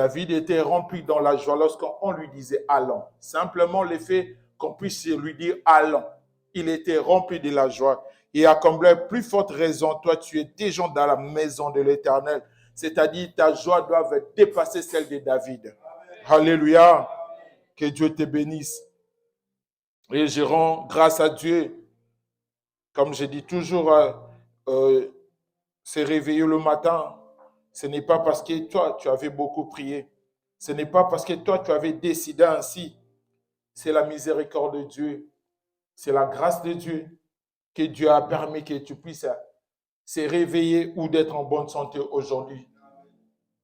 David était rempli dans la joie lorsqu'on lui disait « allons ». Simplement le fait qu'on puisse lui dire « allons ». Il était rempli de la joie. Et à combler plus forte raison, toi, tu es déjà dans la maison de l'Éternel. C'est-à-dire, ta joie doit dépasser celle de David. Amen. Alléluia. Que Dieu te bénisse. Et je rends grâce à Dieu. Comme je dis toujours, se réveiller le matin, ce n'est pas parce que toi, tu avais beaucoup prié. Ce n'est pas parce que toi, tu avais décidé ainsi. C'est la miséricorde de Dieu. C'est la grâce de Dieu que Dieu a permis que tu puisses se réveiller ou d'être en bonne santé aujourd'hui.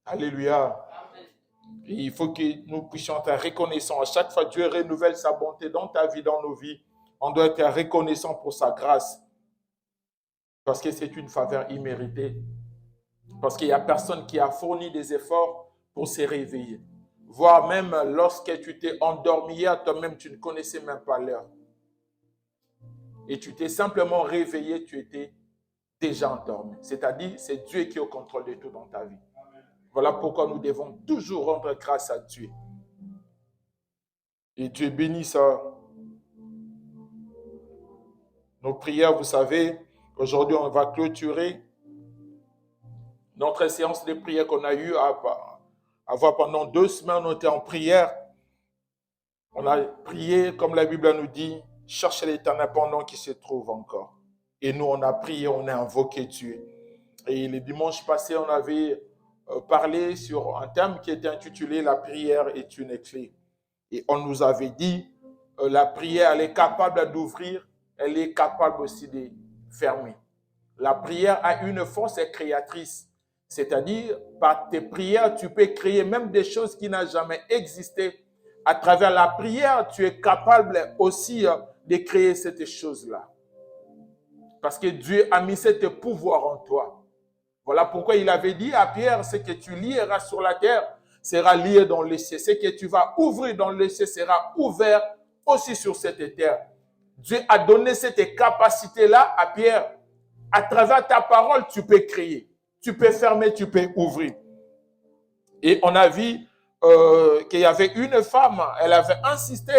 Alléluia. Et il faut que nous puissions être reconnaissants. À chaque fois, Dieu renouvelle sa bonté dans ta vie, dans nos vies. On doit être reconnaissant pour sa grâce. Parce que c'est une faveur imméritée. Parce qu'il n'y a personne qui a fourni des efforts pour se réveiller. Voire même lorsque tu t'es endormi hier, toi-même, tu ne connaissais même pas l'heure. Et tu t'es simplement réveillé, tu étais déjà endormi. C'est-à-dire, c'est Dieu qui est au contrôle de tout dans ta vie. Voilà pourquoi nous devons toujours rendre grâce à Dieu. Et Dieu bénit ça. Nos prières, vous savez, aujourd'hui, on va clôturer notre séance de prière qu'on a eue à avoir pendant 2 semaines. On était en prière. On a prié, comme la Bible nous dit, cherchez l'Éternel pendant qu'il se trouve encore. Et nous, on a prié, on a invoqué Dieu. Et le dimanche passé, on avait parlé sur un thème qui était intitulé « La prière est une clé ». Et on nous avait dit, la prière, elle est capable d'ouvrir, elle est capable aussi de fermer. La prière a une force créatrice. C'est-à-dire, par tes prières, tu peux créer même des choses qui n'ont jamais existé. À travers la prière, tu es capable aussi de créer cette chose-là. Parce que Dieu a mis ce pouvoir en toi. Voilà pourquoi il avait dit à Pierre, ce que tu lieras sur la terre sera lié dans le ciel. Ce que tu vas ouvrir dans le ciel sera ouvert aussi sur cette terre. Dieu a donné cette capacité-là à Pierre. À travers ta parole, tu peux créer. Tu peux fermer, tu peux ouvrir. Et on a vu qu'il y avait une femme, elle avait insisté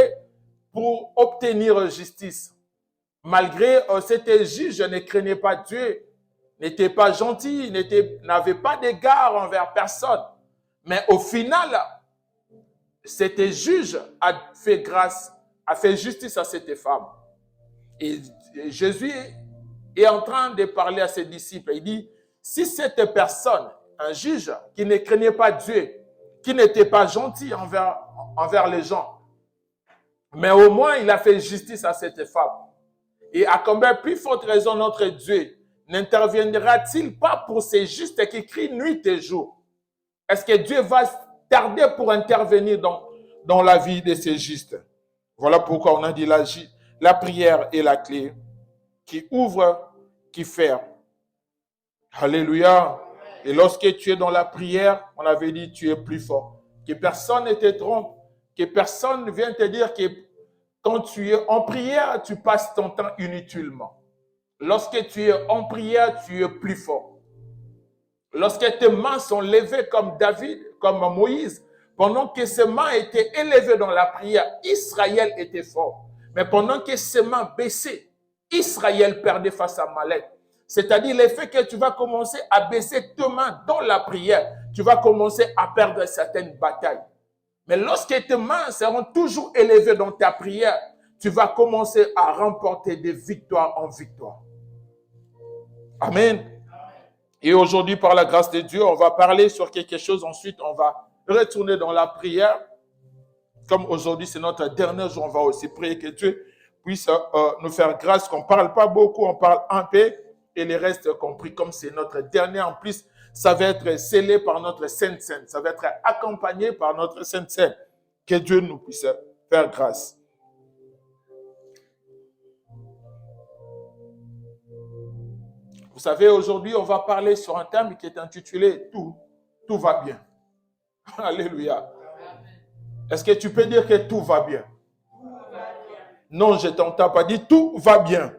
pour obtenir justice. Malgré cet juge ne craignait pas Dieu, n'était pas gentil, n'avait pas d'égard envers personne. Mais au final, cet juge a fait grâce, a fait justice à cette femme. Et Jésus est en train de parler à ses disciples. Il dit, si cette personne, un juge qui ne craignait pas Dieu, qui n'était pas gentil envers les gens, mais au moins il a fait justice à cette femme. Et à combien plus forte raison notre Dieu n'interviendra-t-il pas pour ces justes qui crient nuit et jour? Est-ce que Dieu va tarder pour intervenir dans la vie de ces justes? Voilà pourquoi on a dit la prière est la clé qui ouvre, qui ferme. Alléluia. Et lorsque tu es dans la prière, on avait dit tu es plus fort. Que personne ne te trompe, que personne ne vienne te dire que quand tu es en prière, tu passes ton temps inutilement. Lorsque tu es en prière, tu es plus fort. Lorsque tes mains sont levées comme David, comme Moïse, pendant que ses mains étaient élevées dans la prière, Israël était fort. Mais pendant que ses mains baissaient, Israël perdait face à Malek. C'est-à-dire le fait que tu vas commencer à baisser tes mains dans la prière, tu vas commencer à perdre certaines batailles. Mais lorsque tes mains seront toujours élevées dans ta prière, tu vas commencer à remporter des victoires en victoire. Amen. Et aujourd'hui, par la grâce de Dieu, on va parler sur quelque chose. Ensuite, on va retourner dans la prière. Comme aujourd'hui, c'est notre dernier jour, on va aussi prier que Dieu puisse nous faire grâce, qu'on ne parle pas beaucoup, on parle un peu, et les restes compris. Comme c'est notre dernier, en plus, ça va être scellé par notre Sainte Seine. Ça va être accompagné par notre Sainte Seine. Que Dieu nous puisse faire grâce. Vous savez, aujourd'hui, on va parler sur un thème qui est intitulé « Tout va bien ». Alléluia. Est-ce que tu peux dire que tout va bien? Non, je ne t'entends pas dire « tout va bien ».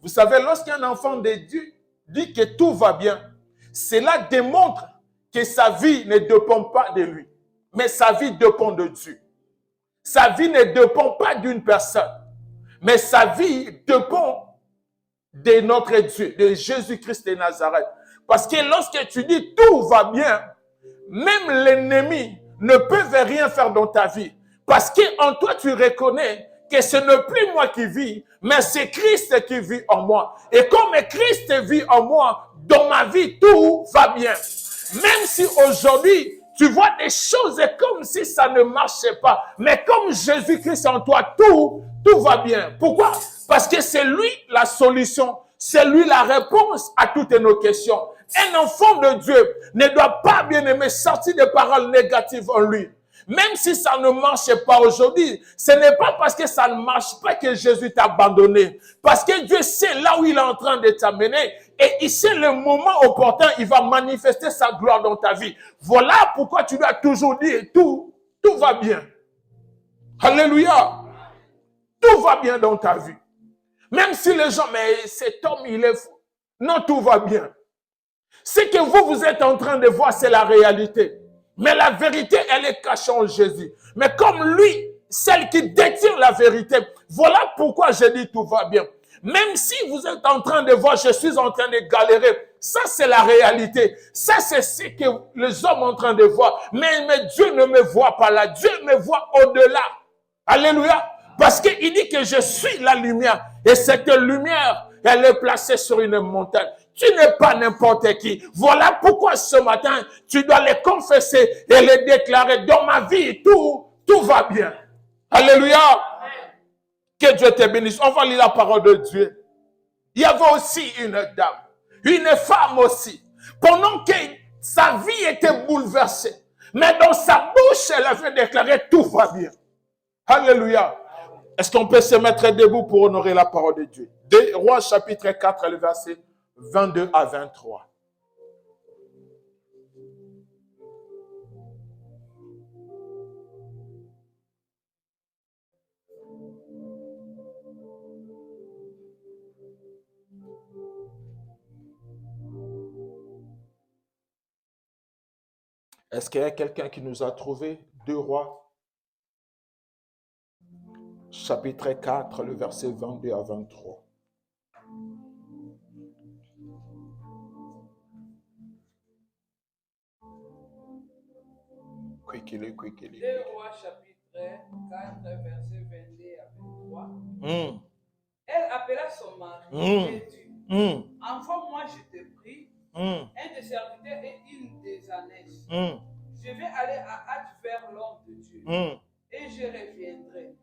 Vous savez, lorsqu'un enfant de Dieu dit que tout va bien, cela démontre que sa vie ne dépend pas de lui, mais sa vie dépend de Dieu. Sa vie ne dépend pas d'une personne, mais sa vie dépend de notre Dieu, de Jésus-Christ de Nazareth. Parce que lorsque tu dis tout va bien, même l'ennemi ne peut rien faire dans ta vie. Parce qu'en toi, tu reconnais que ce n'est plus moi qui vis, mais c'est Christ qui vit en moi. Et comme Christ vit en moi, dans ma vie, tout va bien. Même si aujourd'hui, tu vois des choses comme si ça ne marchait pas. Mais comme Jésus-Christ en toi, tout va bien. Pourquoi? Parce que c'est lui la solution. C'est lui la réponse à toutes nos questions. Un enfant de Dieu ne doit pas, bien aimé, sortir des paroles négatives en lui. Même si ça ne marche pas aujourd'hui, ce n'est pas parce que ça ne marche pas que Jésus t'a abandonné. Parce que Dieu sait là où il est en train de t'amener et il sait le moment opportun, il va manifester sa gloire dans ta vie. Voilà pourquoi tu dois toujours dire tout va bien. Alléluia. Tout va bien dans ta vie. Même si les gens, mais cet homme, il est fou. Non, tout va bien. Ce que vous êtes en train de voir, c'est la réalité. Mais la vérité, elle est cachée en Jésus. Mais comme lui, celle qui détient la vérité, voilà pourquoi je dis tout va bien. Même si vous êtes en train de voir, je suis en train de galérer, ça c'est la réalité. Ça c'est ce que les hommes sont en train de voir. Mais Dieu ne me voit pas là. Dieu me voit au-delà. Alléluia. Parce qu'il dit que je suis la lumière. Et cette lumière, elle est placée sur une montagne. Tu n'es pas n'importe qui. Voilà pourquoi ce matin, tu dois les confesser et les déclarer. Dans ma vie, tout va bien. Alléluia. Que Dieu te bénisse. On va lire la parole de Dieu. Il y avait aussi une dame, une femme aussi. Pendant que sa vie était bouleversée, mais dans sa bouche, elle avait déclaré tout va bien. Alléluia. Est-ce qu'on peut se mettre debout pour honorer la parole de Dieu? 2 Rois chapitre 4, le verset 22 à 23. Est-ce qu'il y a quelqu'un qui nous a trouvé? 2 Rois chapitre 4, le verset 22 à 23. Quickly. 2 Rois chapitre 4, verset 22 à 23. Elle appela son mari et dit, envoie-moi, je te prie, un des serviteurs et une des ânesses. Je vais aller à hâte vers l'homme de Dieu et je reviendrai.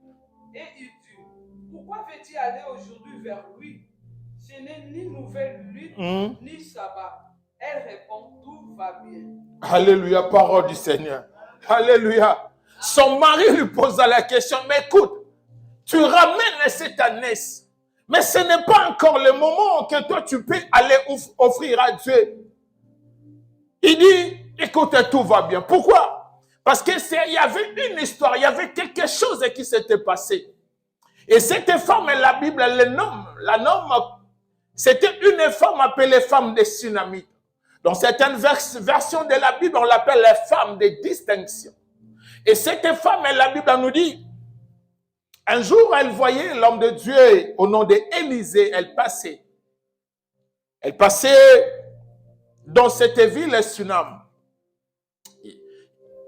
Et il dit, pourquoi veux-tu aller aujourd'hui vers lui? Ce n'est ni nouvelle lutte, ni sabbat. Elle répond, tout va bien. Alléluia, parole du Seigneur. Alléluia. Son mari lui posa la question, mais écoute, tu ramènes cette ânesse, mais ce n'est pas encore le moment que toi tu peux aller offrir à Dieu. Il dit, écoute, tout va bien. Pourquoi? Parce qu'il y avait une histoire, il y avait quelque chose qui s'était passé. Et cette femme, la Bible, elle la nomme, c'était une femme appelée femme des Sunamites. Dans certaines versions de la Bible, on l'appelle la femme de distinction. Et cette femme, la Bible nous dit, un jour, elle voyait l'homme de Dieu au nom d'Élisée, elle passait. Elle passait dans cette ville, Sunam.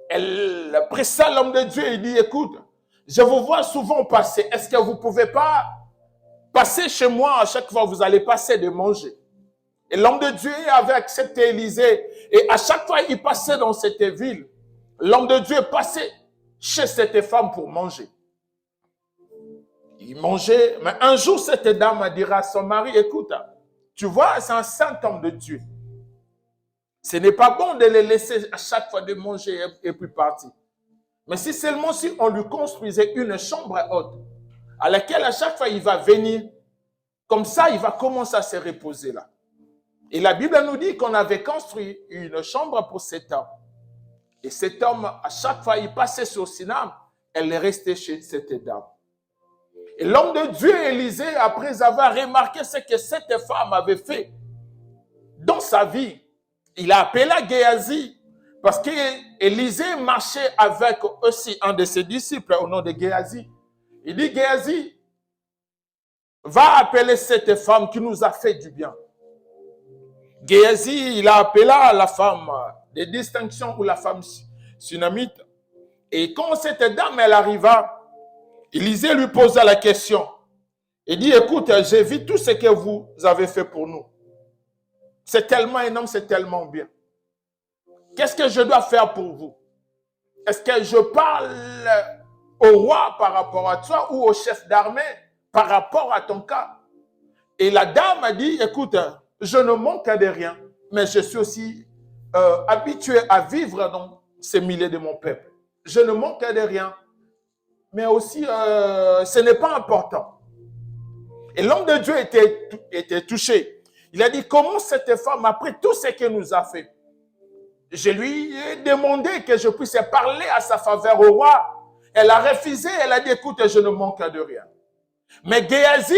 Elle pressa l'homme de Dieu et dit, écoute, je vous vois souvent passer. Est-ce que vous ne pouvez pas passer chez moi à chaque fois que vous allez passer de manger? Et l'homme de Dieu avait accepté Élisée. Et à chaque fois il passait dans cette ville, l'homme de Dieu passait chez cette femme pour manger. Il mangeait. Mais un jour, cette dame dira à son mari, écoute, tu vois, c'est un saint homme de Dieu. Ce n'est pas bon de le laisser à chaque fois de manger et puis partir. Mais si seulement si on lui construisait une chambre haute, à laquelle à chaque fois il va venir, comme ça il va commencer à se reposer là. Et la Bible nous dit qu'on avait construit une chambre pour cet homme. Et cet homme, à chaque fois il passait sur Sinam, elle est restée chez cette dame. Et l'homme de Dieu, Élisée, après avoir remarqué ce que cette femme avait fait dans sa vie, il a appelé Géasi Parce qu'Élisée marchait avec aussi un de ses disciples au nom de Géasi. Il dit, Géasi, va appeler cette femme qui nous a fait du bien. Géasi, il a appelé la femme de distinction ou la femme sunamite. Et quand cette dame, elle arriva, Élisée lui posa la question. Il dit, écoute, j'ai vu tout ce que vous avez fait pour nous. C'est tellement énorme, c'est tellement bien. Qu'est-ce que je dois faire pour vous? Est-ce que je parle au roi par rapport à toi ou au chef d'armée par rapport à ton cas? Et la dame a dit, écoute, je ne manque de rien, mais je suis aussi habitué à vivre dans ces milliers de mon peuple. Je ne manque de rien, mais aussi ce n'est pas important. Et l'homme de Dieu était touché. Il a dit, comment cette femme, après tout ce qu'elle nous a fait, je lui ai demandé que je puisse parler à sa faveur au roi. Elle a refusé, elle a dit, écoute, je ne manque de rien. Mais Géasi,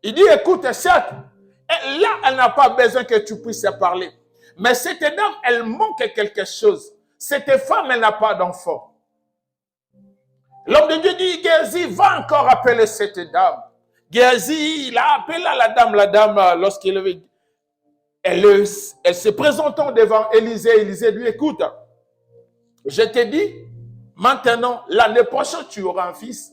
il dit, écoute, certes, là, elle n'a pas besoin que tu puisses parler. Mais cette dame, elle manque quelque chose. Cette femme, elle n'a pas d'enfant. L'homme de Dieu dit, Géasi, va encore appeler cette dame. Géasi, il a appelé la dame, lorsqu'elle se présentant devant Élisée, Élisée lui, écoute, je t'ai dit, maintenant, l'année prochaine, tu auras un fils.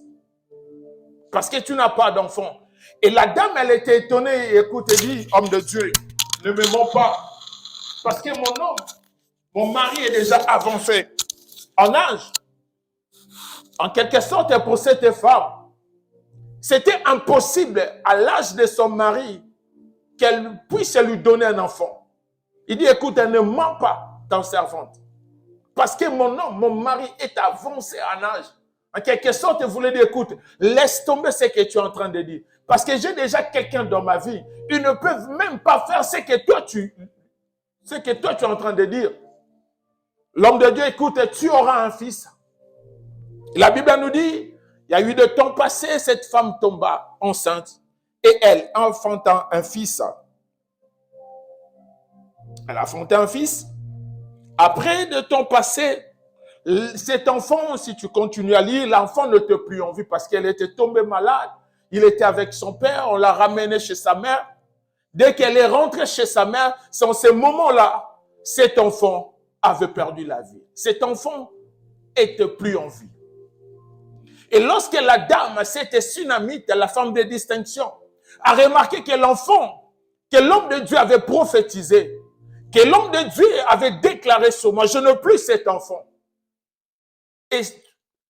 Parce que tu n'as pas d'enfant. Et la dame, elle était étonnée, écoute, elle dit, homme de Dieu, ne me mens pas. Parce que mon mari est déjà avancé en âge. En quelque sorte, pour cette femme, c'était impossible à l'âge de son mari qu'elle puisse lui donner un enfant. Il dit, écoute, elle ne ment pas, ta servante. Parce que mon mari est avancé en âge. En quelque sorte, il voulait dire, écoute, laisse tomber ce que tu es en train de dire. Parce que j'ai déjà quelqu'un dans ma vie. Ils ne peuvent même pas faire ce que toi tu es en train de dire. L'homme de Dieu, écoute, tu auras un fils. La Bible nous dit, il y a eu de temps passé, cette femme tomba enceinte et elle enfanta un fils. Elle a enfanté un fils. Après de temps passé, cet enfant, si tu continues à lire, l'enfant n'était plus en vie parce qu'elle était tombée malade. Il était avec son père, on l'a ramené chez sa mère. Dès qu'elle est rentrée chez sa mère, c'est en ce moment-là, cet enfant avait perdu la vie. Cet enfant n'était plus en vie. Et lorsque la dame, cette sunamite, la femme de distinction, a remarqué que l'enfant, que l'homme de Dieu avait prophétisé, que l'homme de Dieu avait déclaré sur moi, je n'ai plus cet enfant. Et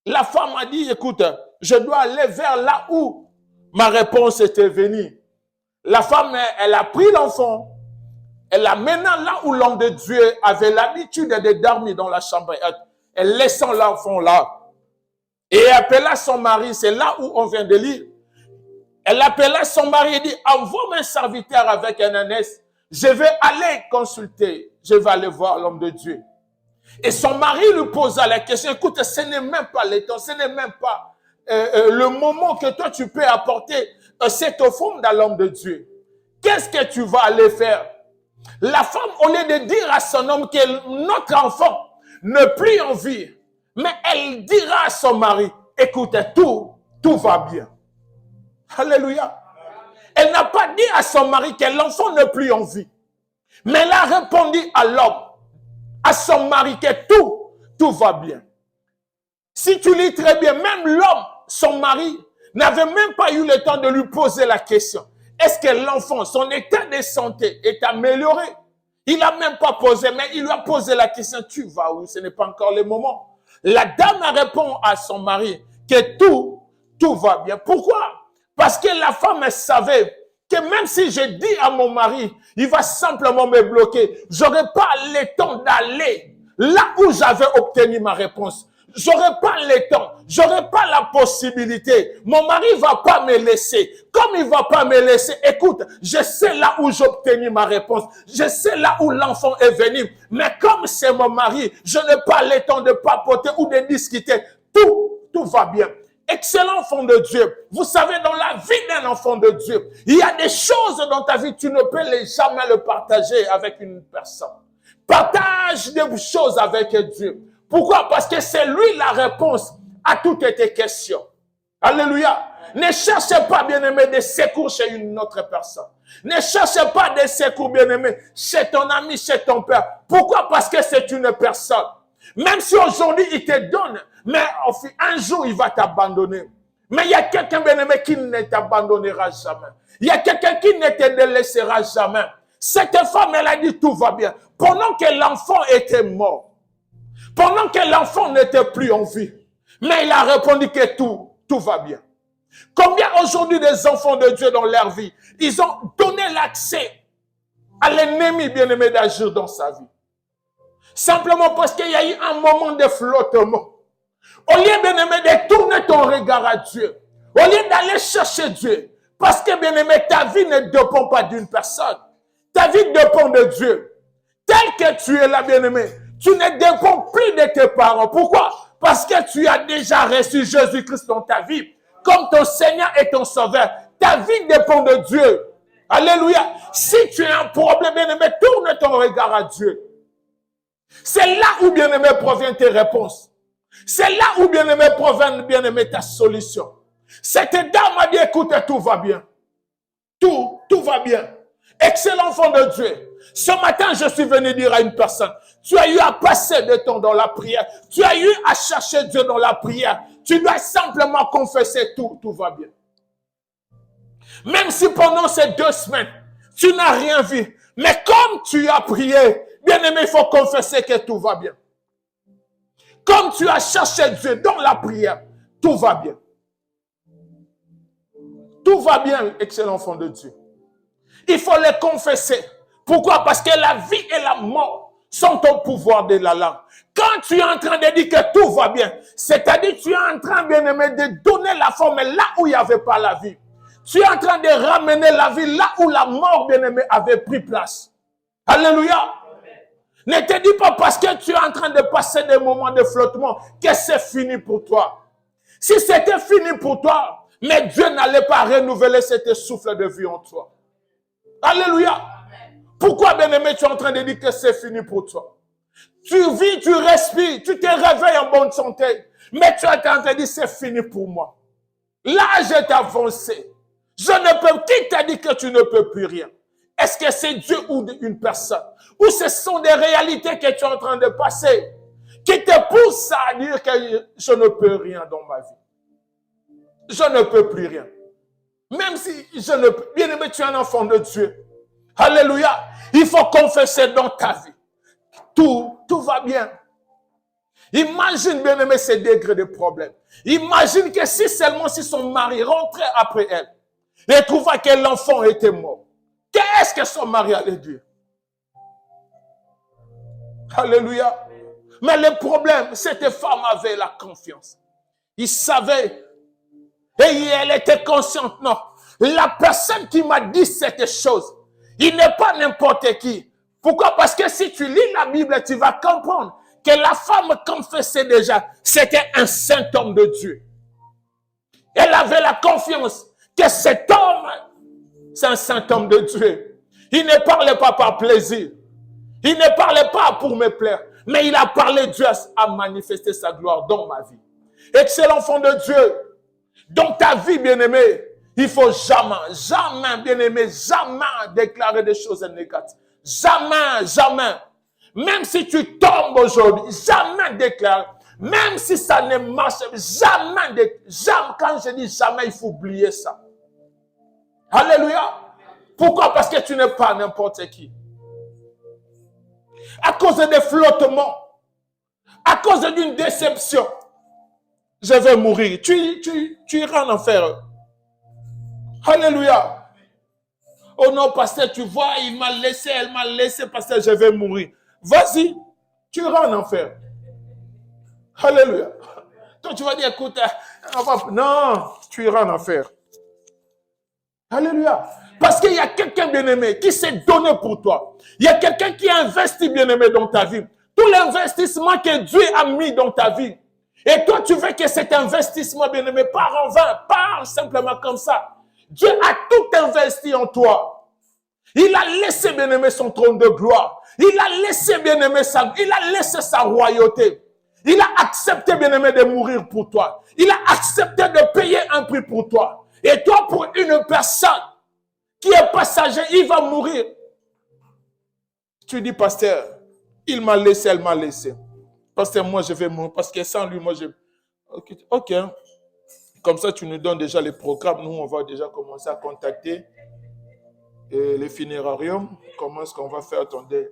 la femme a dit, écoute, je dois aller vers là où ma réponse était venue. La femme, elle a pris l'enfant, elle l'a mené là où l'homme de Dieu avait l'habitude de dormir dans la chambre, elle laissant l'enfant là. Et appela son mari, c'est là où on vient de lire. Elle appela son mari et dit, envoie un serviteur avec un ânesse. Je vais aller consulter, je vais aller voir l'homme de Dieu. Et son mari lui posa la question, écoute, ce n'est même pas le temps, ce n'est même pas le moment que toi tu peux apporter cette offrande à l'homme de Dieu. Qu'est-ce que tu vas aller faire? La femme, au lieu de dire à son homme que notre enfant n'est plus en vie, mais elle dira à son mari, écoute, tout va bien. Alléluia. Elle n'a pas dit à son mari que l'enfant n'est plus en vie. Mais elle a répondu à l'homme, à son mari, que tout va bien. Si tu lis très bien, même l'homme, son mari, n'avait même pas eu le temps de lui poser la question. Est-ce que l'enfant, son état de santé est amélioré? Il n'a même pas posé, mais il lui a posé la question, tu vas où? Ce n'est pas encore le moment. La dame répond à son mari que tout va bien. Pourquoi? Parce que la femme savait que même si je dis à mon mari, il va simplement me bloquer. Je n'aurai pas le temps d'aller là où j'avais obtenu ma réponse. J'aurai pas le temps, j'aurai pas la possibilité. Mon mari va pas me laisser. Comme il va pas me laisser, écoute, je sais là où j'ai obtenu ma réponse. Je sais là où l'enfant est venu. Mais comme c'est mon mari, je n'ai pas le temps de papoter ou de discuter. Tout va bien. Excellent enfant de Dieu. Vous savez, dans la vie d'un enfant de Dieu, il y a des choses dans ta vie, tu ne peux jamais le partager avec une personne. Partage des choses avec Dieu. Pourquoi? Parce que c'est lui la réponse à toutes tes questions. Alléluia. Ne cherchez pas, bien-aimé, des secours chez une autre personne. Ne cherchez pas des secours, bien-aimé, chez ton ami, chez ton père. Pourquoi? Parce que c'est une personne. Même si aujourd'hui, il te donne, mais un jour, il va t'abandonner. Mais il y a quelqu'un, bien-aimé, qui ne t'abandonnera jamais. Il y a quelqu'un qui ne te délaissera jamais. Cette femme, elle a dit tout va bien. Pendant que l'enfant était mort, pendant que l'enfant n'était plus en vie, mais il a répondu que tout va bien. Combien aujourd'hui des enfants de Dieu dans leur vie, ils ont donné l'accès à l'ennemi bien-aimé d'agir dans sa vie. Simplement parce qu'il y a eu un moment de flottement. Au lieu, bien-aimé, de tourner ton regard à Dieu, au lieu d'aller chercher Dieu, parce que, bien-aimé, ta vie ne dépend pas d'une personne. Ta vie dépend de Dieu. Tel que tu es là, bien-aimé, tu ne dépends plus de tes parents. Pourquoi? Parce que tu as déjà reçu Jésus-Christ dans ta vie, comme ton Seigneur et ton Sauveur. Ta vie dépend de Dieu. Alléluia. Si tu as un problème, bien-aimé, tourne ton regard à Dieu. C'est là où, bien-aimé, provient tes réponses. C'est là où, bien-aimé, provient, bien-aimé, ta solution. Cette dame a dit, écoute, tout va bien. Tout va bien. Excellent enfant de Dieu. Ce matin, je suis venu dire à une personne, tu as eu à passer de temps dans la prière. Tu as eu à chercher Dieu dans la prière. Tu dois simplement confesser tout va bien. Même si pendant ces 2 semaines, tu n'as rien vu. Mais comme tu as prié, bien-aimé, il faut confesser que tout va bien. Comme tu as cherché Dieu dans la prière, tout va bien. Tout va bien, excellent enfant de Dieu. Il faut le confesser. Pourquoi? Parce que la vie et la mort sont au pouvoir de la langue. Quand tu es en train de dire que tout va bien, c'est-à-dire tu es en train, bien-aimé, de donner la forme là où il n'y avait pas la vie. Tu es en train de ramener la vie là où la mort, bien-aimé, avait pris place. Alléluia. Ne te dis pas parce que tu es en train de passer des moments de flottement que c'est fini pour toi. Si c'était fini pour toi, mais Dieu n'allait pas renouveler cet souffle de vie en toi. Alléluia. Pourquoi, bien-aimé, tu es en train de dire que c'est fini pour toi? Tu vis, tu respires, tu te réveilles en bonne santé, mais tu es en train de dire c'est fini pour moi. L'âge est avancé. Je ne peux. Qui t'a dit que tu ne peux plus rien? Est-ce que c'est Dieu ou une personne? Ou ce sont des réalités que tu es en train de passer qui te poussent à dire que je ne peux rien dans ma vie. Je ne peux plus rien. Même si je ne peux. Bien-aimé, tu es un enfant de Dieu. Alléluia. Il faut confesser dans ta vie. Tout va bien. Imagine, bien-aimé, ces degrés de problème. Imagine que si son mari rentrait après elle et trouva que l'enfant était mort, qu'est-ce que son mari allait dire? Alléluia. Mais le problème, cette femme avait la confiance. Il savait et elle était consciente. Non, la personne qui m'a dit cette chose, il n'est pas n'importe qui. Pourquoi? Parce que si tu lis la Bible, tu vas comprendre que la femme confessait déjà, c'était un saint homme de Dieu. Elle avait la confiance que cet homme, c'est un saint homme de Dieu. Il ne parlait pas par plaisir. Il ne parlait pas pour me plaire. Mais il a parlé, Dieu a manifesté sa gloire dans ma vie. Excellent enfant de Dieu. Dans ta vie, bien-aimé, il faut jamais, bien-aimé, jamais déclarer des choses négatives. Jamais. Même si tu tombes aujourd'hui, jamais déclarer. Même si ça ne marche pas, jamais. Quand je dis jamais, il faut oublier ça. Alléluia. Pourquoi? Parce que tu n'es pas n'importe qui. À cause des flottements, à cause d'une déception, je vais mourir. Tu iras en enfer. Alléluia. Oh non, pasteur, tu vois, elle m'a laissé, pasteur, je vais mourir. Vas-y, tu iras en enfer. Alléluia. Toi, tu vas dire, écoute, non, tu iras en enfer. Alléluia. Parce qu'il y a quelqu'un, bien-aimé, qui s'est donné pour toi. Il y a quelqu'un qui a investi, bien-aimé, dans ta vie. Tout l'investissement que Dieu a mis dans ta vie. Et toi, tu veux que cet investissement, bien-aimé, part en vain, part simplement comme ça. Dieu a tout investi en toi. Il a laissé, bien-aimé, son trône de gloire. Il a laissé, bien-aimé, il a laissé sa royauté. Il a accepté, bien-aimé, de mourir pour toi. Il a accepté de payer un prix pour toi. Et toi, pour une personne qui est passager, il va mourir. Tu dis, pasteur, il m'a laissé, elle m'a laissé. Pasteur, moi, je vais mourir. Parce que sans lui, moi, je... Ok. Comme ça, tu nous donnes déjà les programmes. Nous, on va déjà commencer à contacter les funérariums. Comment est-ce qu'on va faire ton deuil?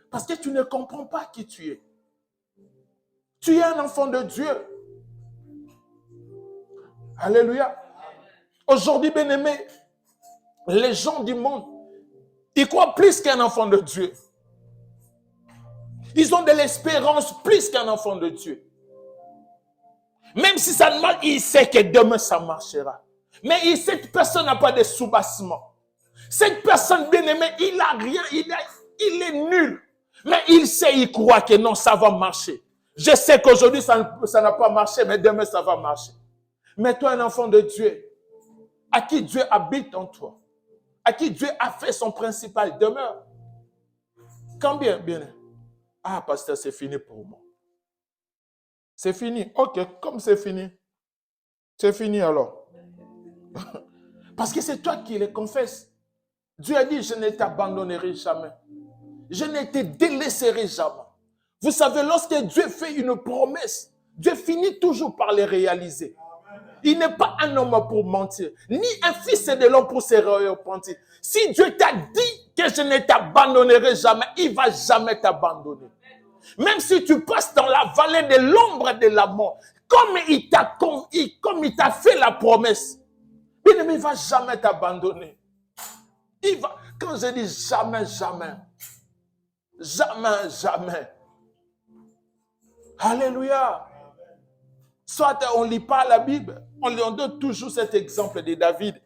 Parce que tu ne comprends pas qui tu es. Tu es un enfant de Dieu. Alléluia. Aujourd'hui, bien-aimé, les gens du monde, ils croient plus qu'un enfant de Dieu. Ils ont de l'espérance plus qu'un enfant de Dieu. Même si ça ne marche, il sait que demain ça marchera. Mais cette personne n'a pas de soubassement. Cette personne, bien-aimée, il n'a rien, il est nul. Mais il sait, il croit que non, ça va marcher. Je sais qu'aujourd'hui, ça n'a pas marché, mais demain, ça va marcher. Mais toi, un enfant de Dieu, à qui Dieu habite en toi, à qui Dieu a fait son principal demeure. Combien, bien? Ah, pasteur, c'est fini pour moi. C'est fini. Ok, comme c'est fini. C'est fini alors. Parce que c'est toi qui le confesses. Dieu a dit, je ne t'abandonnerai jamais. Je ne te délaisserai jamais. Vous savez, lorsque Dieu fait une promesse, Dieu finit toujours par les réaliser. Il n'est pas un homme pour mentir, ni un fils de l'homme pour se repentir. Si Dieu t'a dit que je ne t'abandonnerai jamais, il ne va jamais t'abandonner. Même si tu passes dans la vallée de l'ombre de la mort, comme il t'a fait la promesse, il ne va jamais t'abandonner. Quand je dis jamais, jamais, jamais, jamais. Alléluia. Soit on ne lit pas la Bible, on donne toujours cet exemple de David.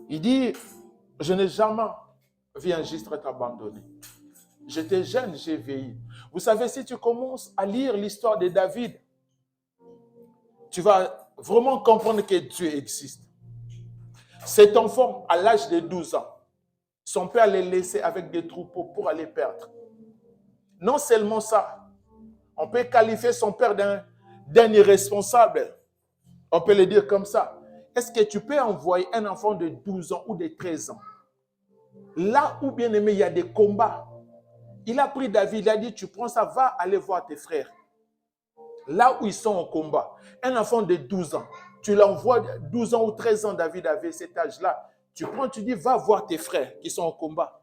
Il dit, je n'ai jamais vu un juste t'abandonner. J'étais jeune, j'ai vieilli. Vous savez, si tu commences à lire l'histoire de David, tu vas vraiment comprendre que Dieu existe. Cet enfant, à l'âge de 12 ans, son père l'a laissé avec des troupeaux pour aller perdre. Non seulement ça, on peut qualifier son père d'un irresponsable. On peut le dire comme ça. Est-ce que tu peux envoyer un enfant de 12 ans ou de 13 ans, là où, bien aimé, il y a des combats? Il a pris David, il a dit, tu prends ça, va aller voir tes frères. Là où ils sont en combat. Un enfant de 12 ans, tu l'envoies 12 ans ou 13 ans, David avait cet âge-là. Tu prends, tu dis, va voir tes frères qui sont en combat.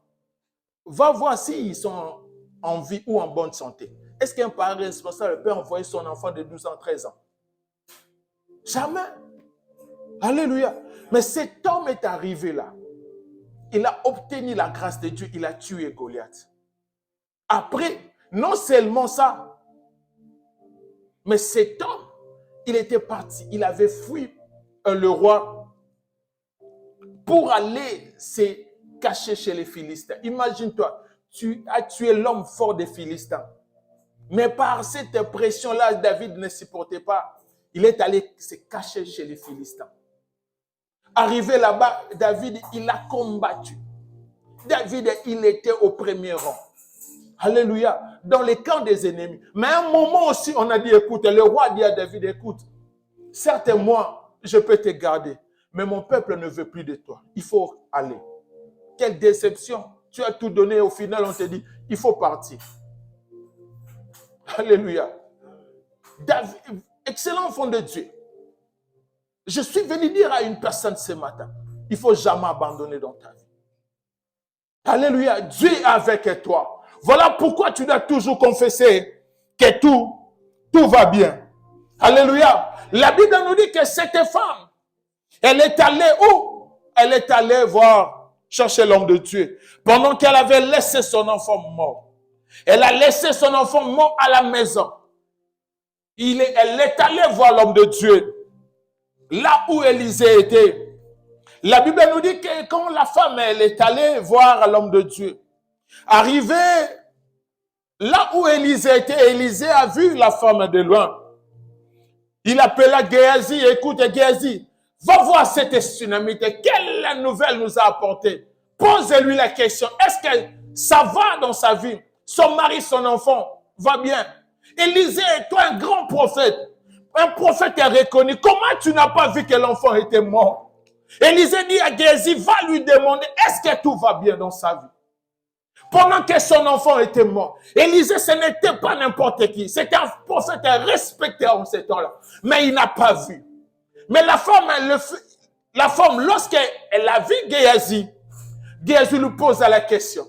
Va voir s'ils sont en vie ou en bonne santé. Est-ce qu'un parent responsable peut envoyer son enfant de 12 ans, 13 ans? Jamais. Alléluia. Mais cet homme est arrivé là. Il a obtenu la grâce de Dieu. Il a tué Goliath. Après, non seulement ça, mais cet homme, il était parti. Il avait fui le roi pour aller se cacher chez les Philistins. Imagine-toi, tu as tué l'homme fort des Philistins. Mais par cette pression-là, David ne supportait pas. Il est allé se cacher chez les Philistins. Arrivé là-bas, David, il a combattu. David, il était au premier rang. Alléluia. Dans les camps des ennemis. Mais à un moment aussi, on a dit, écoute, le roi dit à David, écoute, certes, moi, je peux te garder, mais mon peuple ne veut plus de toi. Il faut aller. Quelle déception. Tu as tout donné, au final, on te dit, il faut partir. Alléluia. David, excellent enfant de Dieu. Je suis venu dire à une personne ce matin, il ne faut jamais abandonner dans ta vie. Alléluia. Dieu est avec toi. Voilà pourquoi tu dois toujours confesser que tout va bien. Alléluia. La Bible nous dit que cette femme, elle est allée où? Elle est allée chercher l'homme de Dieu. Pendant qu'elle avait laissé son enfant mort. Elle a laissé son enfant mort à la maison. Elle est allée voir l'homme de Dieu. Là où Élisée était. La Bible nous dit que quand la femme, elle est allée voir l'homme de Dieu. Arrivé là où Élisée était, Élisée a vu la femme de loin. Il appela Géasi, écoute Géasi, Va voir cet tsunamite. Quelle nouvelle nous a apporté? Pose-lui la question. Est-ce que ça va dans sa vie? Son mari, son enfant, va bien. Élisée, toi, un grand prophète. Un prophète est reconnu. Comment tu n'as pas vu que l'enfant était mort? Élisée dit à Géasi, va lui demander, est-ce que tout va bien dans sa vie? Pendant que son enfant était mort. Élisée, ce n'était pas n'importe qui. C'était un prophète respecté en ce temps-là. Mais il n'a pas vu. Mais la femme, lorsqu'elle a vu Géasi, Géasi lui pose la question.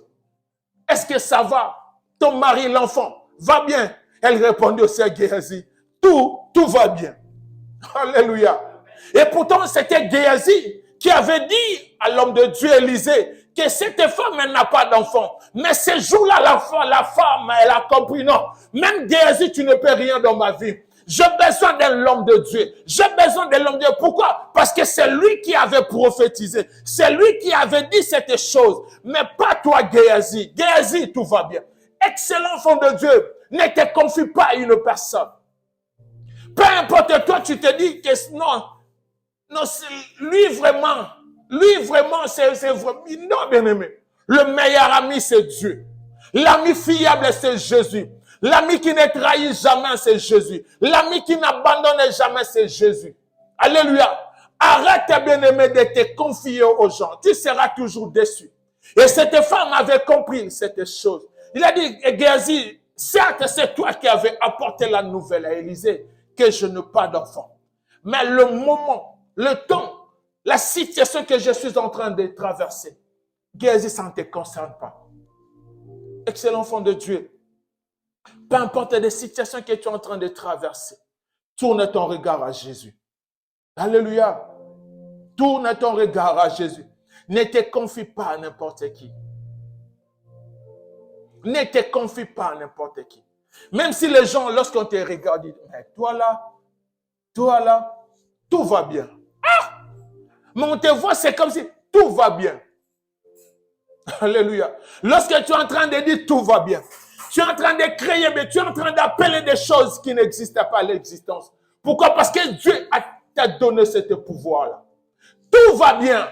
Est-ce que ça va? Ton mari, l'enfant, va bien? Elle répondit aussi à Géasi. Tout va bien. Alléluia. Et pourtant, c'était Géasi qui avait dit à l'homme de Dieu, Élisée, que cette femme, elle n'a pas d'enfant. Mais ce jour-là, la femme, elle a compris, non, même Géasi, tu ne peux rien dans ma vie. J'ai besoin d'un homme de Dieu. J'ai besoin d'un homme de Dieu. Pourquoi? Parce que c'est lui qui avait prophétisé. C'est lui qui avait dit cette chose. Mais pas toi, Géasi. Géasi, tout va bien. Excellent enfant de Dieu. Ne te confie pas à une personne. Peu importe toi, tu te dis que non, lui vraiment, c'est vraiment, non, bien aimé. Le meilleur ami, c'est Dieu. L'ami fiable, c'est Jésus. L'ami qui ne trahit jamais, c'est Jésus. L'ami qui n'abandonne jamais, c'est Jésus. Alléluia. Arrête, bien aimé, de te confier aux gens. Tu seras toujours déçu. Et cette femme avait compris cette chose. Il a dit, Géasi, certes, c'est toi qui avais apporté la nouvelle à Élisée que je n'ai pas d'enfant. Mais le moment, le temps, la situation que je suis en train de traverser, Géasi, ça ne te concerne pas. Excellent enfant de Dieu. Peu importe les situations que tu es en train de traverser, tourne ton regard à Jésus. Alléluia. Tourne ton regard à Jésus. Ne te confie pas à n'importe qui. Ne te confie pas à n'importe qui. Même si les gens, lorsqu'on te regarde, disent, mais toi là, tout va bien. Ah! Mais on te voit, c'est comme si tout va bien. Alléluia. Lorsque tu es en train de dire tout va bien, tu es en train de créer, mais tu es en train d'appeler des choses qui n'existent pas à l'existence. Pourquoi? Parce que Dieu t'a donné ce pouvoir-là. Tout va bien.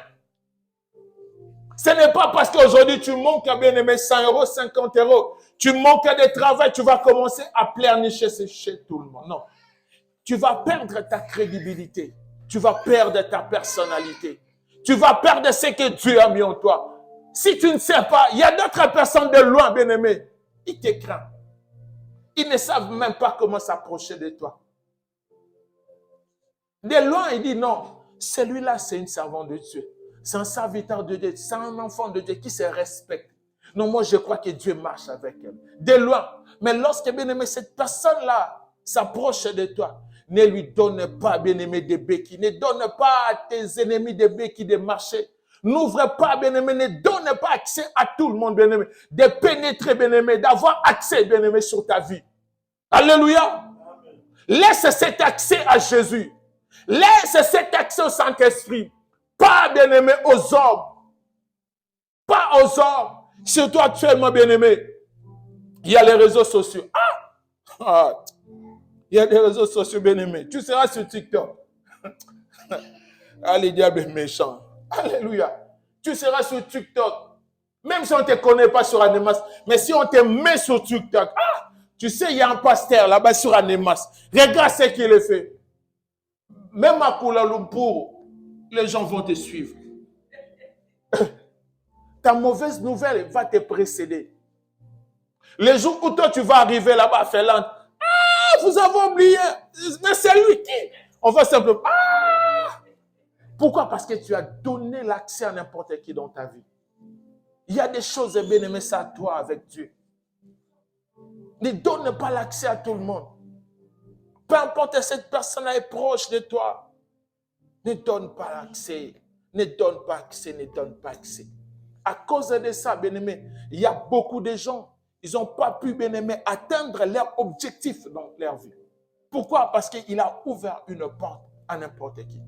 Ce n'est pas parce qu'aujourd'hui tu manques à bien aimer 100 euros, 50 euros. Tu manques de travail, tu vas commencer à pleurnicher chez tout le monde. Non. Tu vas perdre ta crédibilité. Tu vas perdre ta personnalité. Tu vas perdre ce que Dieu a mis en toi. Si tu ne sais pas, il y a d'autres personnes de loin, bien aimés. Ils te craignent. Ils ne savent même pas comment s'approcher de toi. De loin, il dit non, celui-là, c'est une servante de Dieu. C'est un serviteur de Dieu. C'est un enfant de Dieu qui se respecte. Non, moi, je crois que Dieu marche avec elle. De loin. Mais lorsque, bien aimé, cette personne-là s'approche de toi, ne lui donne pas, bien aimé, des béquilles. Ne donne pas à tes ennemis des béquilles de marcher. N'ouvre pas, bien-aimé, ne donne pas accès à tout le monde, bien-aimé. De pénétrer, bien-aimé, d'avoir accès, bien-aimé, sur ta vie. Alléluia. Amen. Laisse cet accès à Jésus. Laisse cet accès au Saint-Esprit. Pas, bien-aimé, aux hommes. Pas aux hommes. Surtout actuellement, bien-aimé, il y a les réseaux sociaux. Il y a des réseaux sociaux, bien-aimé. Tu seras sur TikTok. Les diables méchants. Alléluia. Tu seras sur TikTok. Même si on ne te connaît pas sur Anemas. Mais si on te met sur TikTok. Tu sais, il y a un pasteur là-bas sur Anemas. Regarde ce qu'il a fait. Même à Kuala Lumpur, les gens vont te suivre. Ta mauvaise nouvelle va te précéder. Le jour où toi tu vas arriver là-bas à Finlande. Vous avez oublié. Mais c'est lui qui. On va simplement. Pourquoi? Parce que tu as donné l'accès à n'importe qui dans ta vie. Il y a des choses, bien aimé, ça à toi avec Dieu. Ne donne pas l'accès à tout le monde. Peu importe si cette personne-là est proche de toi. Ne donne pas l'accès. Ne donne pas accès, ne donne pas accès. À cause de ça, bien aimé, il y a beaucoup de gens, ils n'ont pas pu, bien aimé, atteindre leur objectif dans leur vie. Pourquoi? Parce qu'il a ouvert une porte à n'importe qui.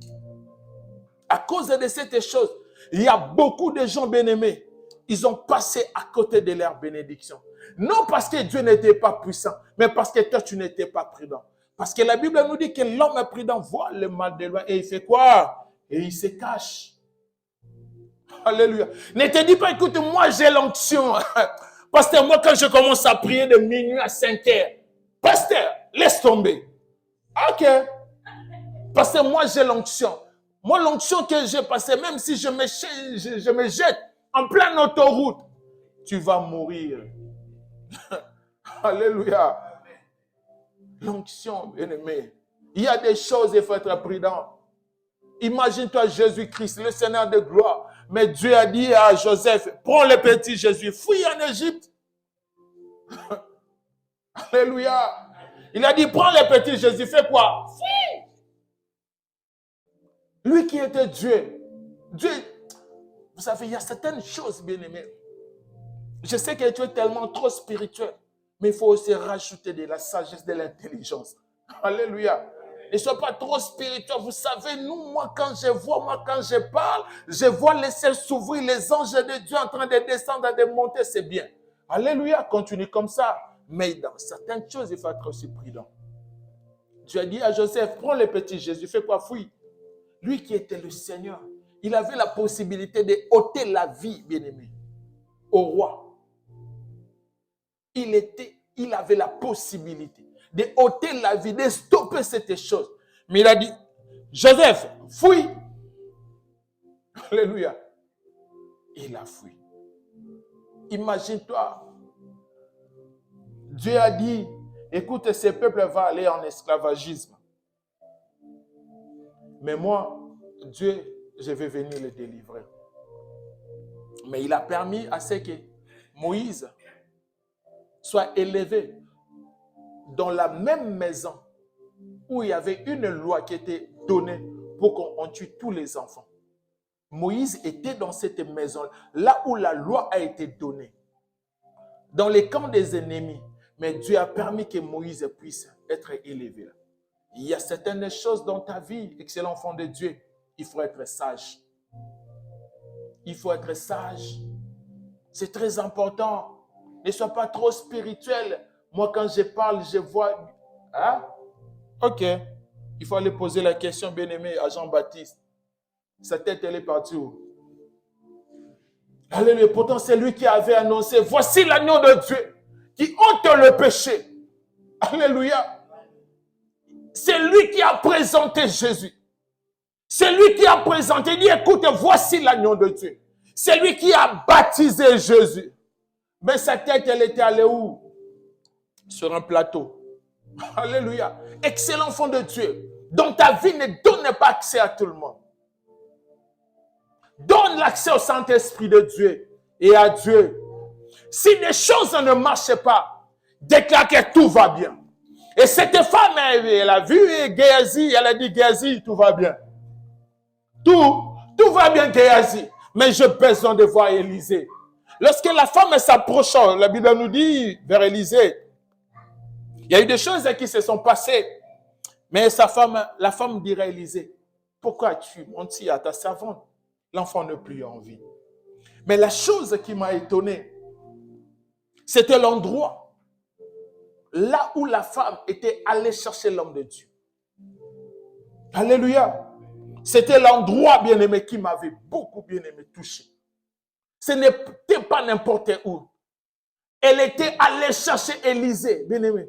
À cause de cette chose, il y a beaucoup de gens bien-aimés, ils ont passé à côté de leur bénédiction. Non parce que Dieu n'était pas puissant, mais parce que toi, tu n'étais pas prudent. Parce que la Bible nous dit que l'homme est prudent voit le mal de loin et il fait quoi? Et il se cache. Alléluia. Ne te dis pas, écoute, moi j'ai l'onction. Pasteur, moi quand je commence à prier de minuit à 5 heures, pasteur, laisse tomber. Ok. Pasteur, moi j'ai l'onction. Moi l'onction que j'ai passée, même si je me jette en pleine autoroute, tu vas mourir. Alléluia. L'onction, bien-aimé. Il y a des choses, il faut être prudent. Imagine-toi Jésus-Christ, le Seigneur de gloire. Mais Dieu a dit à Joseph, prends le petit Jésus, fuis en Égypte. Alléluia. Il a dit, prends le petit Jésus, fais quoi? Fuis. Lui qui était Dieu. Dieu, vous savez, il y a certaines choses, bien-aimés. Je sais que tu es tellement trop spirituel, mais il faut aussi rajouter de la sagesse, de l'intelligence. Alléluia. Ne sois pas trop spirituel. Vous savez, moi, quand je parle, je vois les ciels s'ouvrir, les anges de Dieu en train de descendre et de monter, c'est bien. Alléluia, continue comme ça. Mais dans certaines choses, il faut être aussi prudent. Dieu a dit à Joseph, prends le petit Jésus, fais quoi? Fuis. Lui qui était le Seigneur, il avait la possibilité de ôter la vie, bien-aimé, au roi. Il avait la possibilité de ôter la vie, de stopper cette chose. Mais il a dit, Joseph, fuis. Alléluia. Il a fui. Imagine-toi. Dieu a dit, écoute, ce peuple va aller en esclavagisme. Mais moi, Dieu, je vais venir le délivrer. Mais il a permis à ce que Moïse soit élevé dans la même maison où il y avait une loi qui était donnée pour qu'on tue tous les enfants. Moïse était dans cette maison, là où la loi a été donnée, dans les camps des ennemis. Mais Dieu a permis que Moïse puisse être élevé. Il y a certaines choses dans ta vie, excellent enfant de Dieu, il faut être sage. Il faut être sage. C'est très important. Ne sois pas trop spirituel. Moi, quand je parle, je vois... Hein? Ok. Il faut aller poser la question, bien-aimé, à Jean-Baptiste. Sa tête, elle est partie où? Alléluia. Pourtant, c'est lui qui avait annoncé, voici l'agneau de Dieu qui ôte le péché. Alléluia. C'est lui qui a présenté Jésus. C'est lui qui a présenté. Il dit, écoute, voici l'agneau de Dieu. C'est lui qui a baptisé Jésus. Mais sa tête, elle était allée où? Sur un plateau. Alléluia. Excellent enfant de Dieu. Dans ta vie, ne donne pas accès à tout le monde. Donne l'accès au Saint-Esprit de Dieu et à Dieu. Si les choses ne marchent pas, déclare que tout va bien. Et cette femme, elle a vu Géasi, elle a dit, Géasi, tout va bien. Tout va bien, Géasi. Mais j'ai besoin de voir Élisée. Lorsque la femme s'approche, la Bible nous dit, vers Élisée, il y a eu des choses qui se sont passées. Mais la femme dirait à Élisée, pourquoi tu menti à ta servante? L'enfant n'est plus en vie. Mais la chose qui m'a étonné, c'était l'endroit là où la femme était allée chercher l'homme de Dieu. Alléluia. C'était l'endroit, bien-aimé, qui m'avait beaucoup, bien-aimé, touché. Ce n'était pas n'importe où. Elle était allée chercher Élisée, bien-aimé,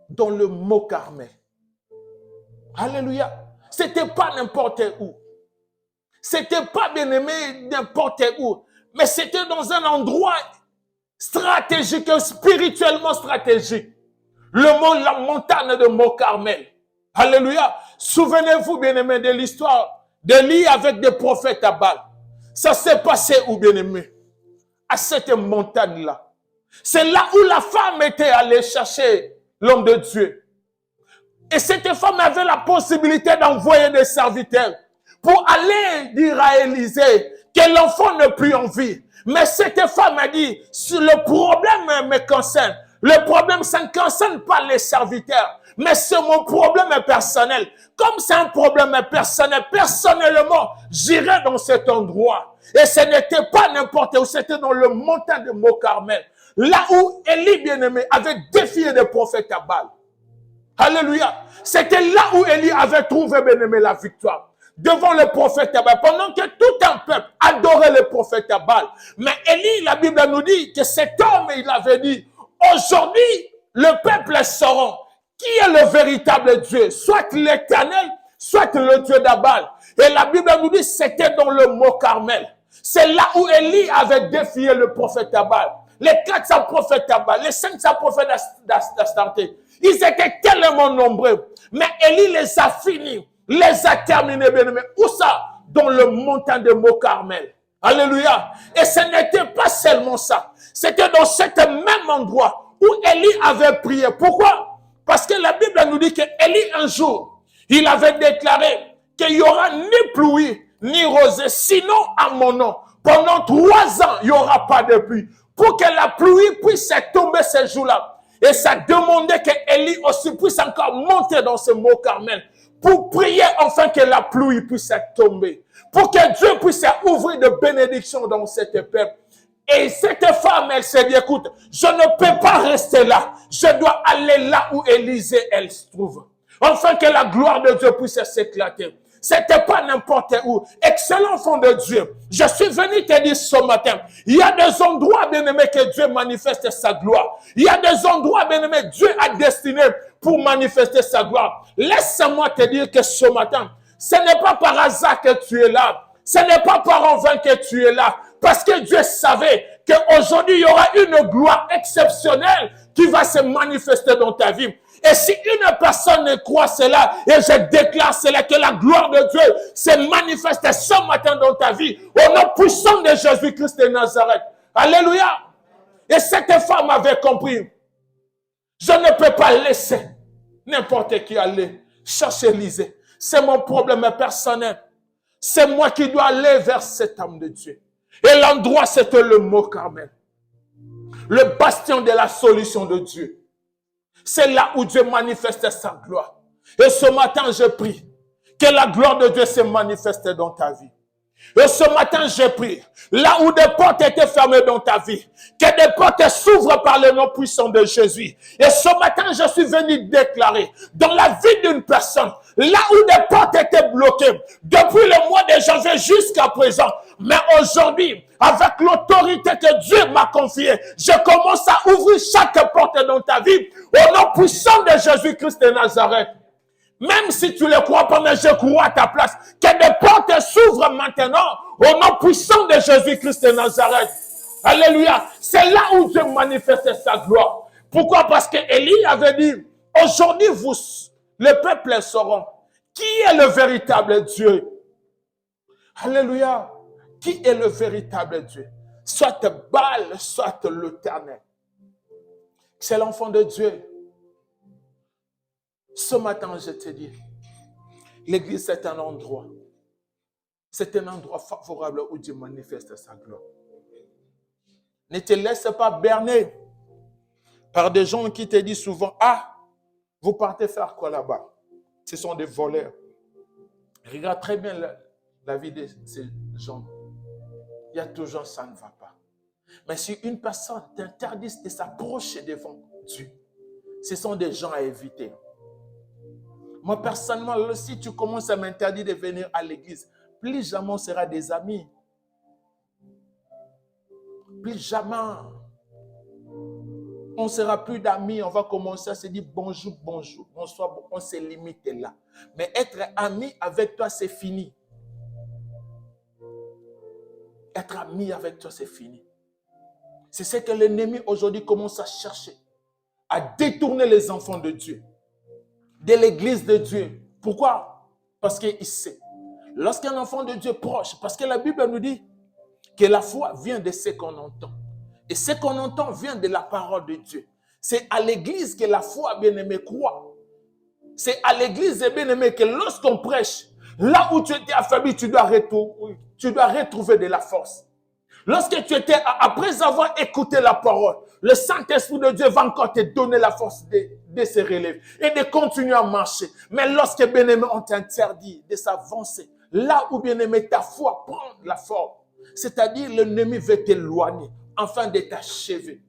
dans le Mont Carmel. Alléluia. C'était pas n'importe où. C'était pas, bien-aimé, n'importe où. Mais c'était dans un endroit stratégique, spirituellement stratégique. La montagne de Mont Carmel. Alléluia. Souvenez-vous, bien-aimé, de l'histoire d'Élie avec des prophètes à Baal. Ça s'est passé où, bien-aimé? À cette montagne-là. C'est là où la femme était allée chercher l'homme de Dieu. Et cette femme avait la possibilité d'envoyer des serviteurs pour aller dire à Élisée que l'enfant n'est plus en vie. Mais cette femme a dit, si le problème me concerne, le problème, ça ne concerne pas les serviteurs, mais c'est mon problème personnel. Comme c'est un problème personnel, personnellement, j'irai dans cet endroit. Et ce n'était pas n'importe où, c'était dans le montagne de Mont Carmel. Là où Élie, bien-aimé, avait défié des prophètes à Baal. Alléluia. C'était là où Élie avait trouvé, bien-aimé, la victoire. devant le prophète Baal, pendant que tout un peuple adorait le prophète Baal. Mais Élie, la Bible nous dit que cet homme, il avait dit, aujourd'hui, le peuple saura qui est le véritable Dieu, soit l'Éternel, soit le Dieu d'Abal. Et la Bible nous dit, c'était dans le mont Carmel. C'est là où Élie avait défié le prophète Abal. Les 400 prophètes Abal, les 500 prophètes d'Astarté, ils étaient tellement nombreux. Mais Élie les a finis, les a terminés, bien aimés. Où ça? Dans le montagne de mont Carmel. Alléluia. Et ce n'était pas seulement ça. C'était dans cet même endroit où Élie avait prié. Pourquoi? Parce que la Bible nous dit que Élie, un jour, il avait déclaré qu'il n'y aura ni pluie, ni rosée, sinon à mon nom. Pendant 3 ans, il n'y aura pas de pluie. Pour que la pluie puisse tomber ce jour-là. Et ça demandait que Élie aussi puisse encore monter dans ce mont Carmel pour prier enfin que la pluie puisse tomber. Pour que Dieu puisse ouvrir de bénédictions dans cette peuple. Et cette femme, elle s'est dit, écoute, je ne peux pas rester là. Je dois aller là où Élisée, elle se trouve. Enfin que la gloire de Dieu puisse s'éclater. C'était pas n'importe où. Excellent enfant de Dieu. Je suis venu te dire ce matin, il y a des endroits, bien-aimés, que Dieu manifeste sa gloire. Il y a des endroits, bien-aimés, Dieu a destiné pour manifester sa gloire. Laisse-moi te dire que ce matin, ce n'est pas par hasard que tu es là. Ce n'est pas par en vain que tu es là. Parce que Dieu savait qu'aujourd'hui, il y aura une gloire exceptionnelle qui va se manifester dans ta vie. Et si une personne ne croit cela, et je déclare cela, que la gloire de Dieu se manifeste ce matin dans ta vie, au nom puissant de Jésus-Christ de Nazareth. Alléluia. Et cette femme avait compris. Je ne peux pas laisser n'importe qui aller chercher Élisée. C'est mon problème personnel. C'est moi qui dois aller vers cet homme de Dieu. Et l'endroit, c'était le mont Carmel. Le bastion de la solution de Dieu. C'est là où Dieu manifeste sa gloire. Et ce matin, je prie que la gloire de Dieu se manifeste dans ta vie. Et ce matin, je prie, là où des portes étaient fermées dans ta vie, que des portes s'ouvrent par le nom puissant de Jésus. Et ce matin, je suis venu déclarer, dans la vie d'une personne, là où des portes étaient bloquées, depuis le mois de janvier jusqu'à présent, mais aujourd'hui, avec l'autorité que Dieu m'a confiée, je commence à ouvrir chaque porte dans ta vie, au nom puissant de Jésus-Christ de Nazareth. Même si tu ne le crois pas, mais je crois à ta place. Que des portes s'ouvrent maintenant au nom puissant de Jésus-Christ de Nazareth. Alléluia. C'est là où Dieu manifeste sa gloire. Pourquoi? Parce que Élie avait dit, aujourd'hui, vous, le peuple sauront qui est le véritable Dieu. Alléluia. Qui est le véritable Dieu? Soit Baal, soit l'Éternel. C'est l'enfant de Dieu. Ce matin, je te dis, l'église, c'est un endroit favorable où Dieu manifeste sa gloire. Ne te laisse pas berner par des gens qui te disent souvent, ah, vous partez faire quoi là-bas? Ce sont des voleurs. Regarde très bien la vie de ces gens. Il y a toujours, ça ne va pas. Mais si une personne t'interdit de s'approcher devant Dieu, ce sont des gens à éviter. Moi, personnellement, si tu commences à m'interdire de venir à l'église, plus jamais on sera des amis. Plus jamais. On ne sera plus d'amis. On va commencer à se dire bonjour, bonjour, bonsoir. On se limite là. Mais être ami avec toi, c'est fini. Être ami avec toi, c'est fini. C'est ce que l'ennemi aujourd'hui commence à chercher. À détourner les enfants de Dieu. De l'église de Dieu. Pourquoi? Parce qu'il sait. Lorsqu'un enfant de Dieu proche, parce que la Bible nous dit que la foi vient de ce qu'on entend. Et ce qu'on entend vient de la parole de Dieu. C'est à l'église que la foi, bien-aimée, croit. C'est à l'église, bien-aimée, que lorsqu'on prêche, là où tu étais affaibli, tu dois retrouver de la force. Lorsque tu étais, après avoir écouté la parole, le Saint-Esprit de Dieu va encore te donner la force de se relever et de continuer à marcher. Mais lorsque, bien-aimé, on t'interdit de s'avancer, là où, bien-aimé, ta foi prend la forme, c'est-à-dire l'ennemi veut t'éloigner afin de t'achever.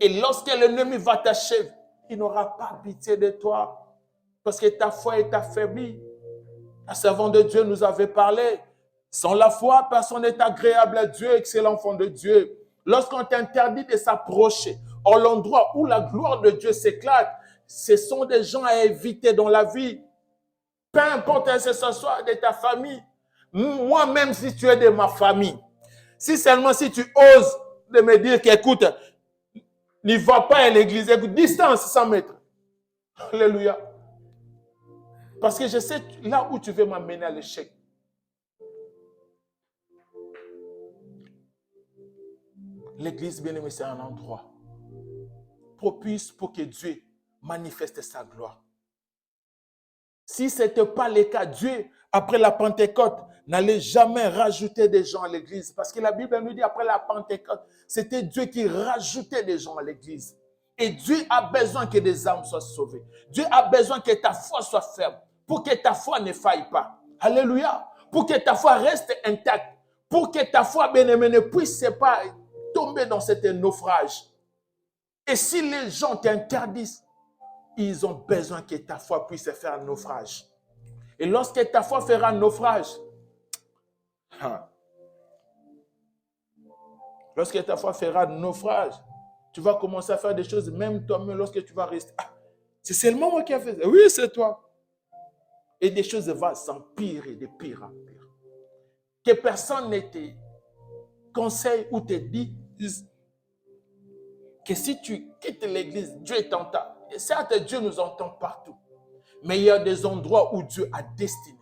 Et lorsque l'ennemi va t'achever, il n'aura pas pitié de toi parce que ta foi est affaiblie. La servante de Dieu nous avait parlé. Sans la foi, personne n'est agréable à Dieu, excellent enfant de Dieu. Lorsqu'on t'interdit de s'approcher à l'endroit où la gloire de Dieu s'éclate, ce sont des gens à éviter dans la vie. Peu importe que ce soit de ta famille. Moi-même, si tu es de ma famille, si seulement si tu oses de me dire qu'écoute, n'y va pas à l'église, écoute, distance 100 mètres. Alléluia. Parce que je sais là où tu veux m'amener à l'échec. L'église, bien aimé, c'est un endroit propice pour que Dieu manifeste sa gloire. Si ce n'était pas le cas, Dieu, après la Pentecôte, n'allait jamais rajouter des gens à l'église. Parce que la Bible nous dit, après la Pentecôte, c'était Dieu qui rajoutait des gens à l'église. Et Dieu a besoin que des âmes soient sauvées. Dieu a besoin que ta foi soit ferme, pour que ta foi ne faille pas. Alléluia. Pour que ta foi reste intacte. Pour que ta foi, bien-aimée, ne puisse pas tomber dans cet naufrage. Et si les gens t'interdisent, ils ont besoin que ta foi puisse faire un naufrage. Et lorsque ta foi fera un naufrage, lorsque ta foi fera un naufrage, tu vas commencer à faire des choses, même toi-même, lorsque tu vas rester. C'est seulement moi qui ai fait ça. Oui, c'est toi. Et des choses vont s'empirer de pire en pire. Que personne ne te conseille ou te dit que si tu quittes l'église, Dieu t'entend. Et certes, Dieu nous entend partout. Mais il y a des endroits où Dieu a destiné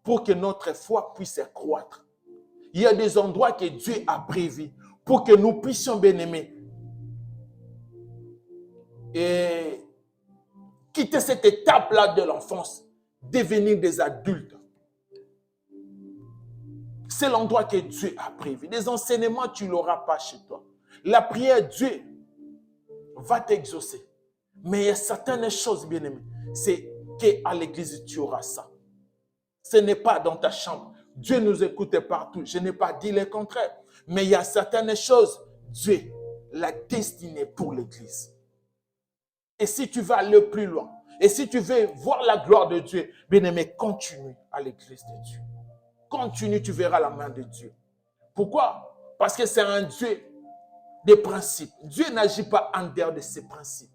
pour que notre foi puisse croître. Il y a des endroits que Dieu a prévus pour que nous puissions, bien aimer, et quitter cette étape-là de l'enfance, devenir des adultes. C'est l'endroit que Dieu a prévu. Les enseignements, tu ne l'auras pas chez toi. La prière, Dieu va t'exaucer. Mais il y a certaines choses, bien aimées, c'est qu'à l'église, tu auras ça. Ce n'est pas dans ta chambre. Dieu nous écoute partout. Je n'ai pas dit le contraire. Mais il y a certaines choses, Dieu l'a destiné pour l'église. Et si tu veux aller plus loin, et si tu veux voir la gloire de Dieu, bien aimé, continue à l'église de Dieu. Continue, tu verras la main de Dieu. Pourquoi? Parce que c'est un Dieu des principes. Dieu n'agit pas en dehors de ses principes.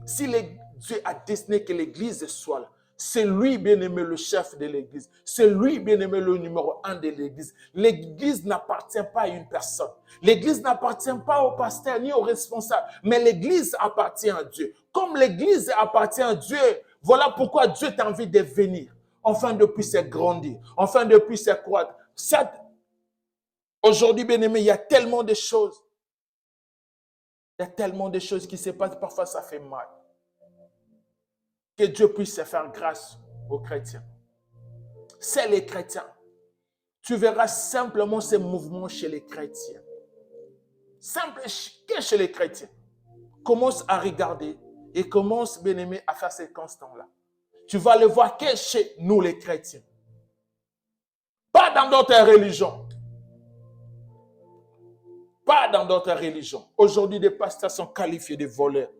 Si Dieu a destiné que l'église soit là, c'est lui, bien-aimé, le chef de l'église. C'est lui, bien-aimé, le numéro 1 de l'église. L'église n'appartient pas à une personne. L'église n'appartient pas au pasteur ni au responsable. Mais l'église appartient à Dieu. Comme l'église appartient à Dieu, voilà pourquoi Dieu t'a envie de venir. Enfin de puisse grandir. Enfin de puisse croître. Aujourd'hui, bien-aimé, il y a tellement de choses. Il y a tellement de choses qui se passent. Parfois, ça fait mal. Que Dieu puisse faire grâce aux chrétiens. C'est les chrétiens. Tu verras simplement ces mouvements chez les chrétiens. Simple que chez les chrétiens. Commence à regarder et commence, bien-aimé, à faire ces constants-là. Tu vas le voir que chez nous, les chrétiens. Pas dans d'autres religions. Pas dans d'autres religions. Aujourd'hui, des pasteurs sont qualifiés de voleurs,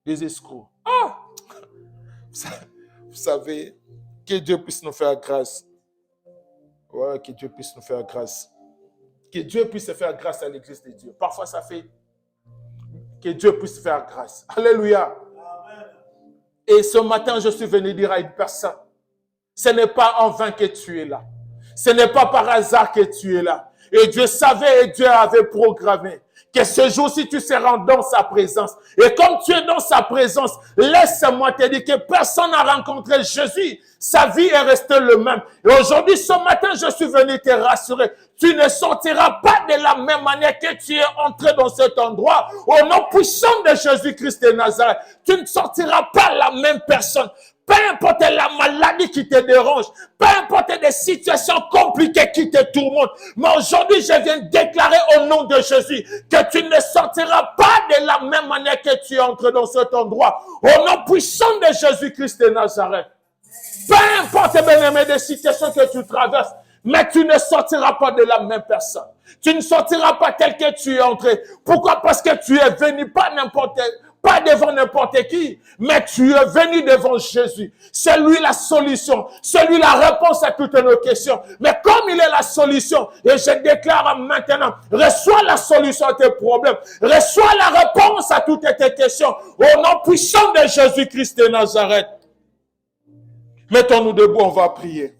des escrocs. Vous savez, que Dieu puisse nous faire grâce. Ouais, que Dieu puisse nous faire grâce. Que Dieu puisse faire grâce à l'église de Dieu. Parfois, ça fait que Dieu puisse faire grâce. Alléluia. Amen. Et ce matin, je suis venu dire à une personne, ce n'est pas en vain que tu es là. Ce n'est pas par hasard que tu es là. Et Dieu savait et Dieu avait programmé que ce jour-ci, tu seras dans sa présence. Et comme tu es dans sa présence, laisse-moi te dire que personne n'a rencontré Jésus. Sa vie est restée le même. Et aujourd'hui, ce matin, je suis venu te rassurer. Tu ne sortiras pas de la même manière que tu es entré dans cet endroit. Au nom puissant de Jésus-Christ de Nazareth, tu ne sortiras pas la même personne. Peu importe la maladie qui te dérange, peu importe les situations compliquées qui te tourmentent, mais aujourd'hui, je viens déclarer au nom de Jésus que tu ne sortiras pas de la même manière que tu es entré dans cet endroit. Au nom puissant de Jésus-Christ de Nazareth. Peu importe, bien-aimé, les situations que tu traverses, mais tu ne sortiras pas de la même personne. Tu ne sortiras pas tel que tu es entré. Pourquoi? Parce que tu es venu pas n'importe pas devant n'importe qui, mais tu es venu devant Jésus. C'est lui la solution, c'est lui la réponse à toutes nos questions. Mais comme il est la solution, et je déclare maintenant, reçois la solution à tes problèmes, reçois la réponse à toutes tes questions, au nom puissant de Jésus-Christ de Nazareth. Mettons-nous debout, on va prier.